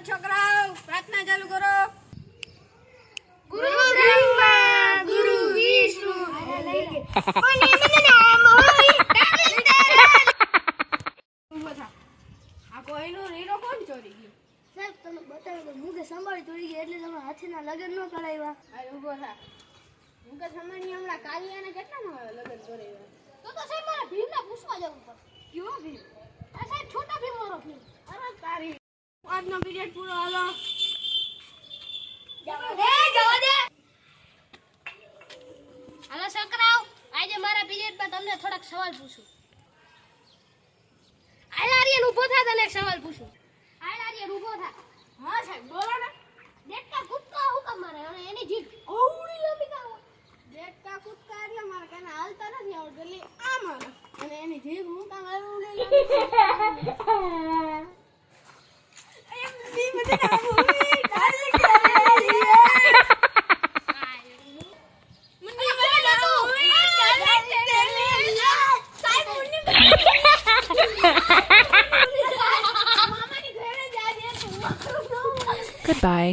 છોકરાઓ પ્રાર્થના ચાલુ કરો. ગુરુ બ્રહ્મા ગુરુ વિષ્ણુ આ કોઈનો રીરો કોણ ચોરી ગયો? સાહેબ તમે બતાવ્યું તો મુકે સંભાળી ચોરી ગઈ એટલે તમે હાથીના લગન ન કરાવ્યા. અરે ઉભો થા. હું કે સમાણી હમણાં કાલિયાને કેટલામાં લગન કરાવ્યા? તો સાહેબ મારા ભીમને પૂછવા જવું પડે. કયો ભી? આ સાહેબ છોટા ભીમ વાળો ભીમ. અરે તારી આજનો પીરિયડ પૂરો હાલો. જવા દે. હાલો છોકરાઓ, આજે મારા પીરિયડમાં તમને થોડાક સવાલ પૂછું. આલારિયન ઊભો થા, તને એક સવાલ પૂછું. આલારિયન ઊભો થા. હા સાહેબ બોલો ને. દેખતા કૂદકા હું કામ મારે અને એની જીભ ઓવડી લાંબી કામ હોય. દેખતા કૂદકા એટલે મારે કાને હાલતા નથી આવડતું એટલે આમ આવે. અને એની જીભ હું કામ આવડું નહીં. એમ બી મને